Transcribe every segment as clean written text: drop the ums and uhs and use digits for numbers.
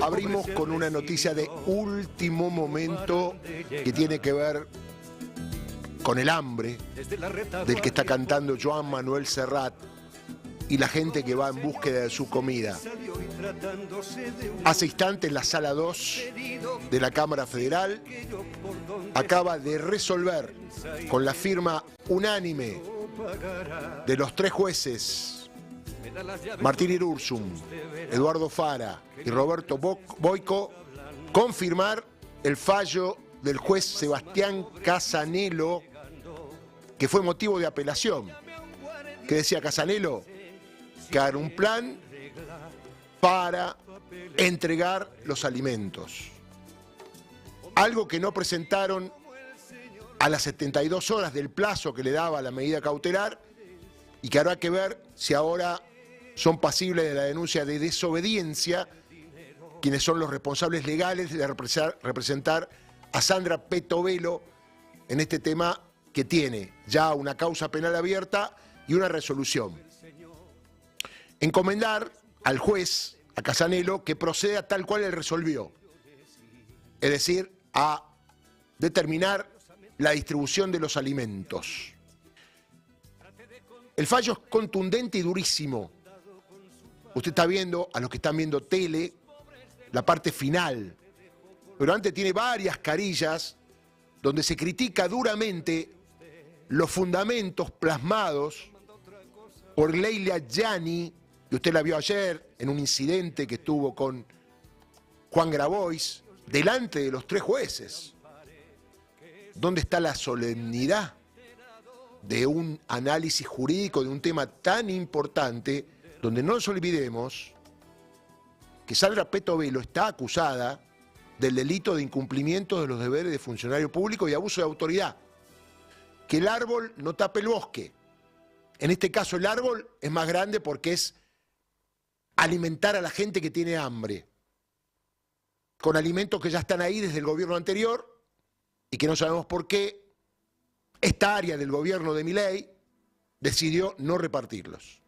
Abrimos con una noticia de último momento que tiene que ver con el hambre del que está cantando Joan Manuel Serrat y la gente que va en búsqueda de su comida. Hace instantes la Sala 2 de la Cámara Federal acaba de resolver con la firma unánime de los 3 jueces, Martín Irurzun, Eduardo Fara y Roberto Boico, confirmar el fallo del juez Sebastián Casanelo, que fue motivo de apelación. ¿Qué decía Casanelo? Que era un plan para entregar los alimentos. Algo que no presentaron a las 72 horas del plazo que le daba la medida cautelar y que habrá que ver si ahora son pasibles de la denuncia de desobediencia quienes son los responsables legales de representar a Sandra Petovelo en este tema que tiene ya una causa penal abierta y una resolución. Encomendar al juez, a Casanelo, que proceda tal cual él resolvió, es decir, a determinar la distribución de los alimentos. El fallo es contundente y durísimo. Usted está viendo, a los que están viendo tele, la parte final, pero antes tiene varias carillas donde se critica duramente los fundamentos plasmados por Leila Yani, que usted la vio ayer en un incidente que estuvo con Juan Grabois, delante de los 3 jueces. ¿Dónde está la solemnidad de un análisis jurídico de un tema tan importante, donde no nos olvidemos que Sandra Petovelo está acusada del delito de incumplimiento de los deberes de funcionario público y abuso de autoridad? Que el árbol no tape el bosque. En este caso el árbol es más grande porque es alimentar a la gente que tiene hambre, con alimentos que ya están ahí desde el gobierno anterior y que no sabemos por qué esta área del gobierno de Milei decidió no repartirlos.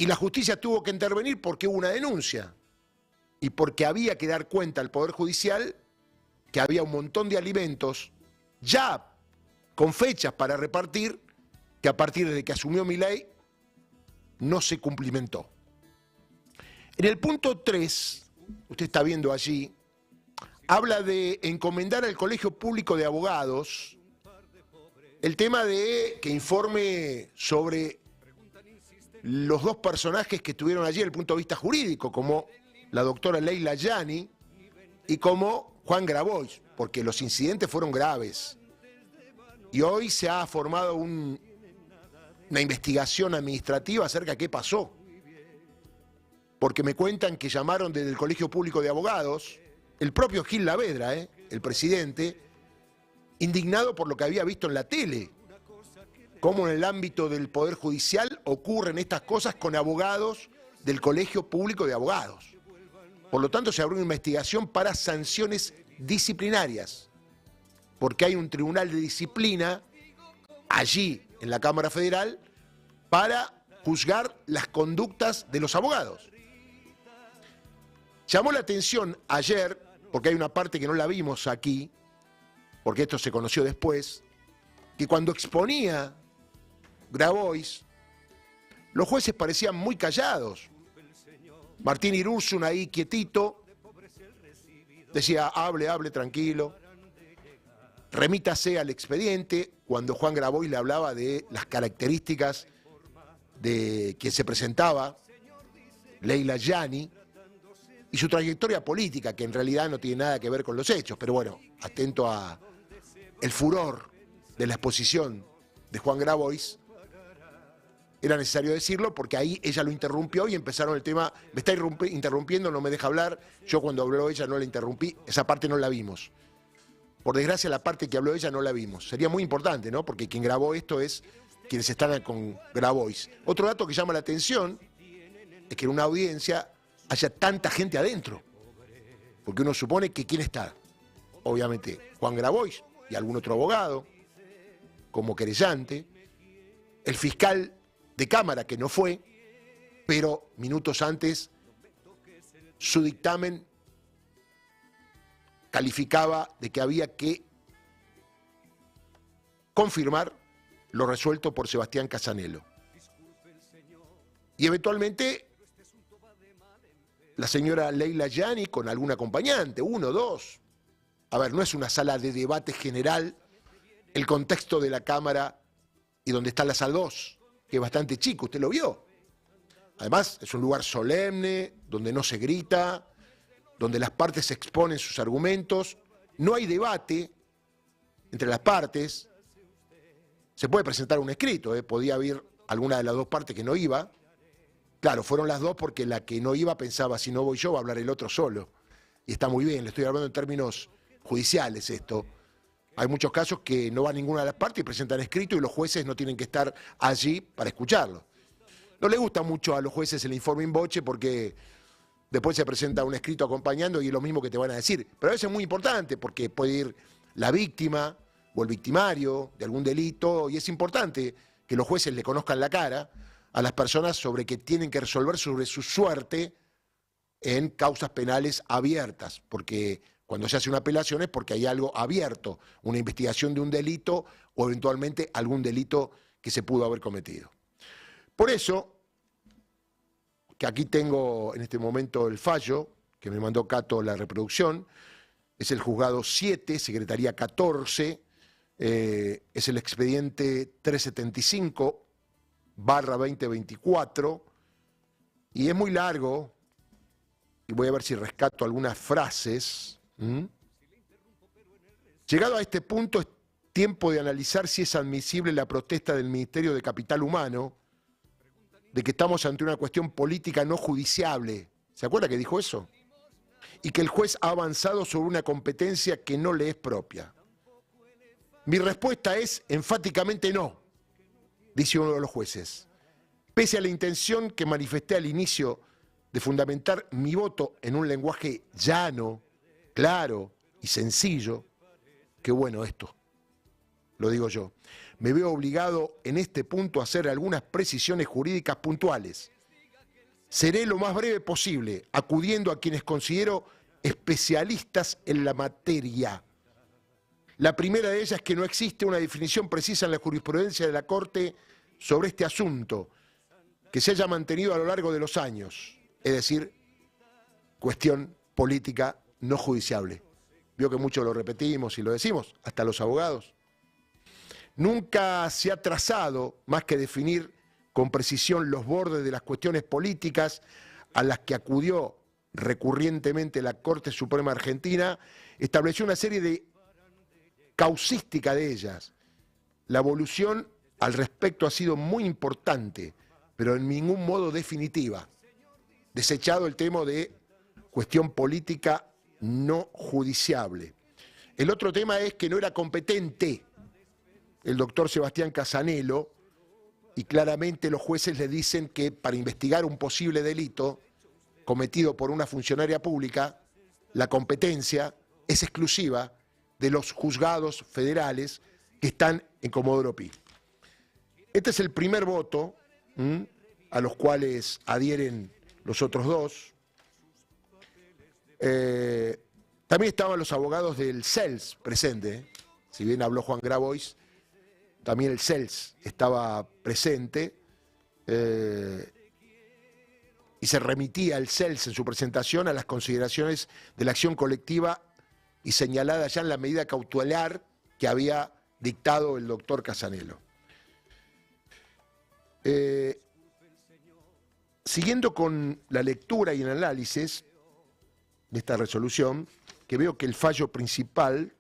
Y la justicia tuvo que intervenir porque hubo una denuncia y porque había que dar cuenta al Poder Judicial que había un montón de alimentos ya con fechas para repartir que a partir de que asumió Milei no se cumplimentó. En el punto 3, usted está viendo allí, habla de encomendar al Colegio Público de Abogados el tema de que informe sobre los 2 personajes que estuvieron allí desde el punto de vista jurídico, como la doctora Leila Yani y como Juan Grabois, porque los incidentes fueron graves. Y hoy se ha formado una investigación administrativa acerca de qué pasó. Porque me cuentan que llamaron desde el Colegio Público de Abogados, el propio Gil Lavedra, el presidente, indignado por lo que había visto en la tele, cómo en el ámbito del Poder Judicial ocurren estas cosas con abogados del Colegio Público de Abogados. Por lo tanto, se abrió una investigación para sanciones disciplinarias, porque hay un tribunal de disciplina allí en la Cámara Federal para juzgar las conductas de los abogados. Llamó la atención ayer, porque hay una parte que no la vimos aquí, porque esto se conoció después, que cuando exponía Grabois, los jueces parecían muy callados. Martín Irurzun ahí quietito, decía, hable, tranquilo, remítase al expediente, cuando Juan Grabois le hablaba de las características de quien se presentaba, Leila Yani, y su trayectoria política, que en realidad no tiene nada que ver con los hechos, pero bueno, atento a el furor de la exposición de Juan Grabois, era necesario decirlo porque ahí ella lo interrumpió y empezaron el tema, me está interrumpiendo, no me deja hablar, yo cuando habló ella no la interrumpí, esa parte no la vimos. Por desgracia la parte que habló ella no la vimos. Sería muy importante, ¿no? Porque quien grabó esto es quienes están con Grabois. Otro dato que llama la atención es que en una audiencia haya tanta gente adentro, porque uno supone que ¿quién está? Obviamente Juan Grabois y algún otro abogado, como querellante, el fiscal de Cámara, que no fue, pero minutos antes su dictamen calificaba de que había que confirmar lo resuelto por Sebastián Casanello. Y eventualmente la señora Leila Yani con algún acompañante, uno, dos. A ver, no es una sala de debate general el contexto de la Cámara y donde está la sala 2, que es bastante chico, usted lo vio. Además, es un lugar solemne, donde no se grita, donde las partes exponen sus argumentos, no hay debate entre las partes, se puede presentar un escrito, podía haber alguna de las dos partes que no iba. Claro, fueron las dos porque la que no iba pensaba, si no voy yo va a hablar el otro solo. Y está muy bien, le estoy hablando en términos judiciales esto. Hay muchos casos que no va ninguna de las partes y presentan escrito y los jueces no tienen que estar allí para escucharlo. No le gusta mucho a los jueces el informe in voce porque después se presenta un escrito acompañando y es lo mismo que te van a decir. Pero a veces es muy importante porque puede ir la víctima o el victimario de algún delito y es importante que los jueces le conozcan la cara a las personas sobre que tienen que resolver sobre su suerte en causas penales abiertas, porque cuando se hace una apelación es porque hay algo abierto, una investigación de un delito o eventualmente algún delito que se pudo haber cometido. Por eso, que aquí tengo en este momento el fallo, que me mandó Cato la reproducción, es el juzgado 7, secretaría 14, es el expediente 375/2024, y es muy largo, y voy a ver si rescato algunas frases. Llegado a este punto, es tiempo de analizar si es admisible la protesta del Ministerio de Capital Humano de que estamos ante una cuestión política no judiciable. ¿Se acuerda que dijo eso? Y que el juez ha avanzado sobre una competencia que no le es propia. Mi respuesta es enfáticamente no, dice uno de los jueces. Pese a la intención que manifesté al inicio de fundamentar mi voto en un lenguaje llano, claro y sencillo, qué bueno esto, lo digo yo, me veo obligado en este punto a hacer algunas precisiones jurídicas puntuales. Seré lo más breve posible, acudiendo a quienes considero especialistas en la materia. La primera de ellas es que no existe una definición precisa en la jurisprudencia de la Corte sobre este asunto, que se haya mantenido a lo largo de los años, es decir, cuestión política no judiciable. Vio que mucho lo repetimos y lo decimos, hasta los abogados. Nunca se ha trazado, más que definir con precisión los bordes de las cuestiones políticas a las que acudió recurrentemente la Corte Suprema Argentina, estableció una serie de causística de ellas. La evolución al respecto ha sido muy importante, pero en ningún modo definitiva. Desechado el tema de cuestión política no judiciable. El otro tema es que no era competente el doctor Sebastián Casanello, y claramente los jueces le dicen que para investigar un posible delito cometido por una funcionaria pública, la competencia es exclusiva de los juzgados federales que están en Comodoro Pi. Este es el primer voto a los cuales adhieren los otros dos. También estaban los abogados del CELS presentes, si bien habló Juan Grabois, también el CELS estaba presente y se remitía el CELS en su presentación a las consideraciones de la acción colectiva y señalada ya en la medida cautelar que había dictado el doctor Casanello. Siguiendo con la lectura y el análisis de esta resolución, que veo que el fallo principal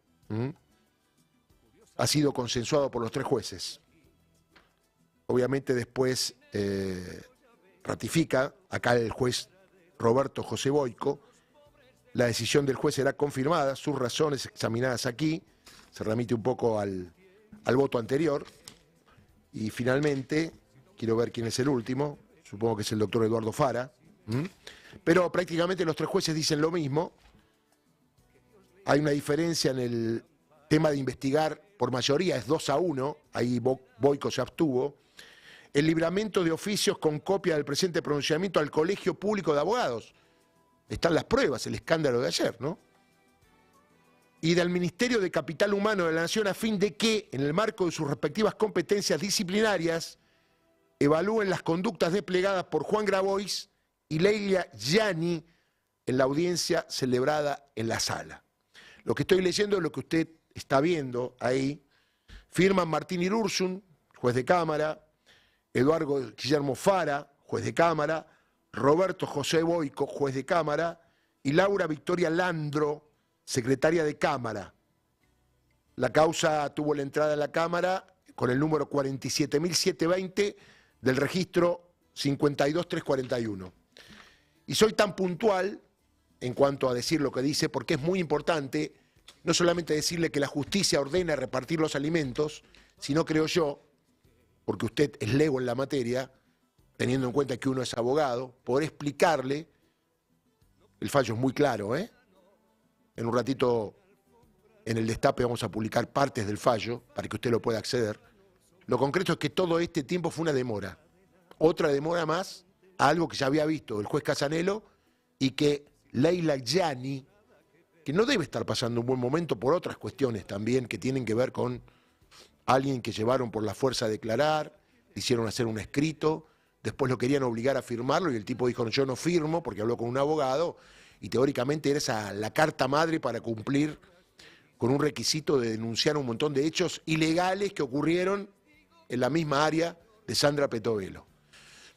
ha sido consensuado por los tres jueces. Obviamente después ratifica, acá el juez Roberto José Boyco, la decisión del juez será confirmada, sus razones examinadas aquí, se remite un poco al voto anterior, y finalmente, quiero ver quién es el último, supongo que es el doctor Eduardo Fara, pero prácticamente los tres jueces dicen lo mismo. Hay una diferencia en el tema de investigar por mayoría, es 2-1, ahí Boyco se abstuvo. El libramiento de oficios con copia del presente pronunciamiento al Colegio Público de Abogados. están las pruebas, el escándalo de ayer, ¿no? Y del Ministerio de Capital Humano de la Nación a fin de que, en el marco de sus respectivas competencias disciplinarias, evalúen las conductas desplegadas por Juan Grabois y Leila Yani en la audiencia celebrada en la sala. Lo que estoy leyendo es lo que usted está viendo ahí. Firman Martín Irursun, juez de Cámara, Eduardo Guillermo Fara, juez de Cámara, Roberto José Boico, juez de Cámara, y Laura Victoria Landro, secretaria de Cámara. La causa tuvo la entrada en la Cámara con el número 47.720 del registro 52341. Y soy tan puntual en cuanto a decir lo que dice, porque es muy importante no solamente decirle que la justicia ordena repartir los alimentos, sino, creo yo, porque usted es lego en la materia, teniendo en cuenta que uno es abogado, poder explicarle, el fallo es muy claro, ¿eh? En un ratito en el Destape vamos a publicar partes del fallo para que usted lo pueda acceder. Lo concreto es que todo este tiempo fue una demora. Otra demora más a algo que ya había visto el juez Casanelo y que Leila Yani, que no debe estar pasando un buen momento por otras cuestiones también que tienen que ver con alguien que llevaron por la fuerza a declarar, le hicieron hacer un escrito, después lo querían obligar a firmarlo y el tipo dijo, no, yo no firmo porque habló con un abogado y teóricamente era esa la carta madre para cumplir con un requisito de denunciar un montón de hechos ilegales que ocurrieron en la misma área de Sandra Petovelo.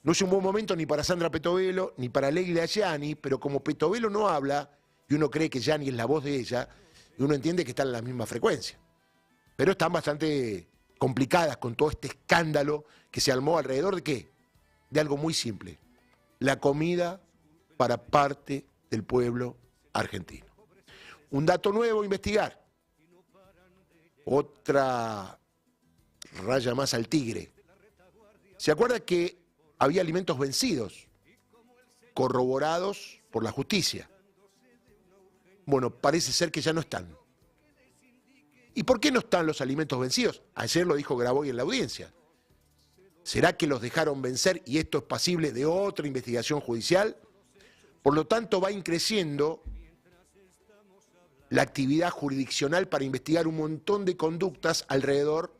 No es un buen momento ni para Sandra Petovelo ni para Leila Yani, pero como Petovelo no habla y uno cree que Yani es la voz de ella, y uno entiende que están en la misma frecuencia. Pero están bastante complicadas con todo este escándalo que se armó alrededor de ¿qué? De algo muy simple, la comida para parte del pueblo argentino. Un dato nuevo a investigar, otra raya más al tigre. ¿Se acuerda que había alimentos vencidos, corroborados por la justicia? Bueno, parece ser que ya no están. ¿Y por qué no están los alimentos vencidos? Ayer lo dijo Grabois en la audiencia. ¿Será que los dejaron vencer y esto es pasible de otra investigación judicial? Por lo tanto, va increciendo la actividad jurisdiccional para investigar un montón de conductas alrededor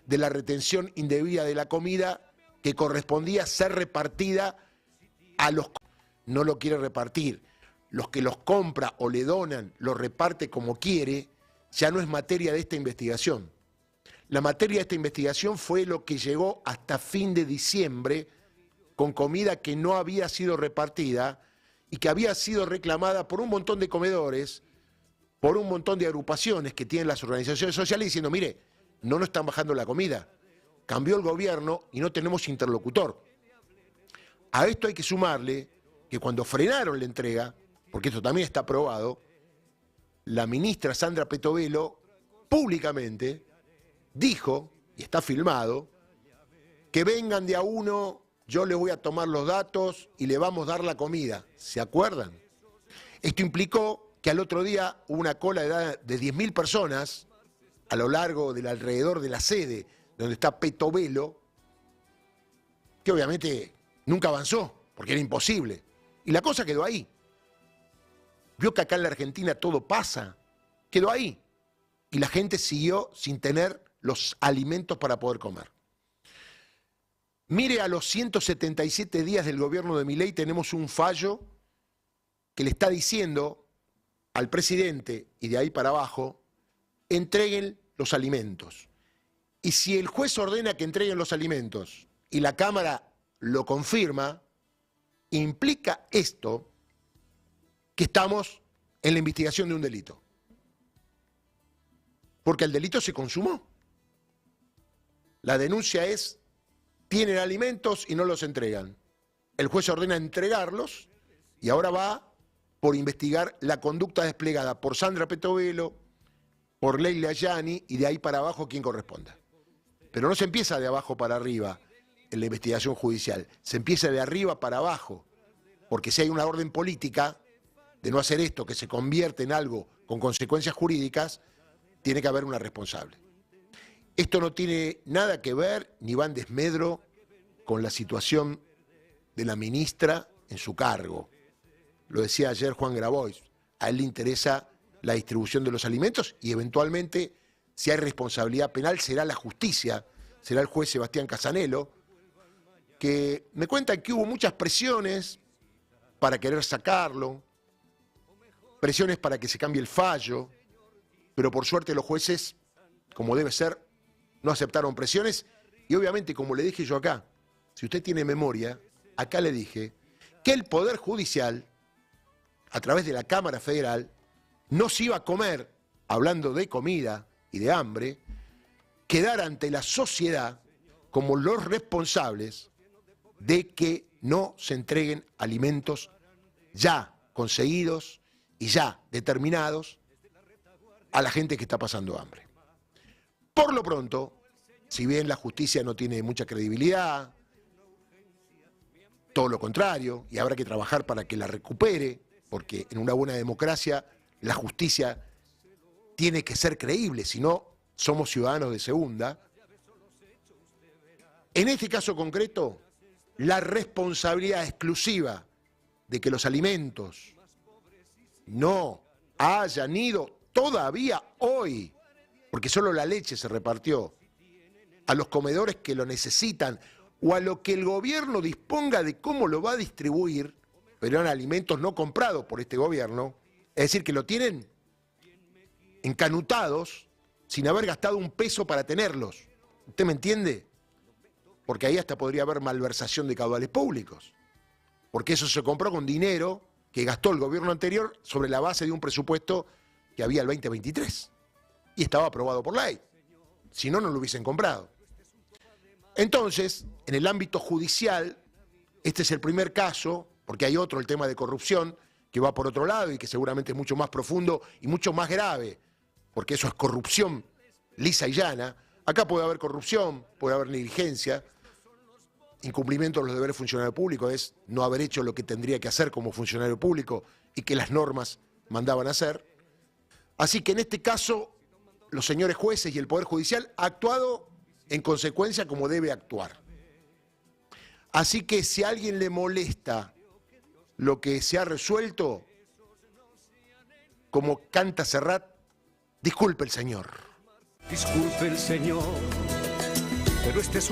de la retención indebida de la comida que correspondía ser repartida a los que no lo quiere repartir. Los que los compra o le donan, lo reparte como quiere, ya no es materia de esta investigación. La materia de esta investigación fue lo que llegó hasta fin de diciembre con comida que no había sido repartida y que había sido reclamada por un montón de comedores, por un montón de agrupaciones que tienen las organizaciones sociales diciendo, mire, no nos están bajando la comida, cambió el gobierno y no tenemos interlocutor. A esto hay que sumarle que cuando frenaron la entrega, porque esto también está aprobado, la ministra Sandra Petovelo públicamente dijo, y está filmado, que vengan de a uno, yo le voy a tomar los datos y le vamos a dar la comida. ¿Se acuerdan? Esto implicó que al otro día hubo una cola de 10.000 personas a lo largo del alrededor de la sede donde está Petovelo, que obviamente nunca avanzó, porque era imposible. Y la cosa quedó ahí. Vio que acá en la Argentina todo pasa, quedó ahí. Y la gente siguió sin tener los alimentos para poder comer. Mire, a los 177 días del gobierno de Milei tenemos un fallo que le está diciendo al presidente y de ahí para abajo, entreguen los alimentos. Y si el juez ordena que entreguen los alimentos y la Cámara lo confirma, implica esto que estamos en la investigación de un delito. Porque el delito se consumó. La denuncia es, tienen alimentos y no los entregan. El juez ordena entregarlos y ahora va por investigar la conducta desplegada por Sandra Petovelo, por Leila Yani y de ahí para abajo quien corresponda. Pero no se empieza de abajo para arriba en la investigación judicial, se empieza de arriba para abajo, porque si hay una orden política de no hacer esto, que se convierte en algo con consecuencias jurídicas, tiene que haber una responsable. Esto no tiene nada que ver, ni va en desmedro con la situación de la ministra en su cargo. lo decía ayer Juan Grabois, a él le interesa la distribución de los alimentos y eventualmente, si hay responsabilidad penal, será la justicia, será el juez Sebastián Casanelo, que me cuentan que hubo muchas presiones para querer sacarlo, presiones para que se cambie el fallo, pero por suerte los jueces, como debe ser, no aceptaron presiones y obviamente, como le dije yo acá, si usted tiene memoria, acá le dije que el Poder Judicial, a través de la Cámara Federal, no se iba a comer, hablando de comida y de hambre, quedar ante la sociedad como los responsables de que no se entreguen alimentos ya conseguidos y ya determinados a la gente que está pasando hambre. Por lo pronto, si bien la justicia no tiene mucha credibilidad, todo lo contrario, y habrá que trabajar para que la recupere, porque en una buena democracia la justicia tiene que ser creíble, si no somos ciudadanos de segunda. En este caso concreto, la responsabilidad exclusiva de que los alimentos no hayan ido todavía hoy, porque solo la leche se repartió, a los comedores que lo necesitan o a lo que el gobierno disponga de cómo lo va a distribuir, pero eran alimentos no comprados por este gobierno, es decir, que lo tienen encanutados sin haber gastado un peso para tenerlos. ¿Usted me entiende? Porque ahí hasta podría haber malversación de caudales públicos, porque eso se compró con dinero que gastó el gobierno anterior sobre la base de un presupuesto que había el 2023 y estaba aprobado por ley, si no, no lo hubiesen comprado. Entonces, en el ámbito judicial, este es el primer caso, porque hay otro, el tema de corrupción, que va por otro lado y que seguramente es mucho más profundo y mucho más grave, porque eso es corrupción lisa y llana. Acá puede haber corrupción, puede haber negligencia, incumplimiento de los deberes funcionario público, es no haber hecho lo que tendría que hacer como funcionario público y que las normas mandaban hacer. Así que en este caso, los señores jueces y el Poder Judicial ha actuado en consecuencia como debe actuar. Así que si a alguien le molesta lo que se ha resuelto, como canta Serrat, disculpe el señor. Disculpe el señor, pero este es un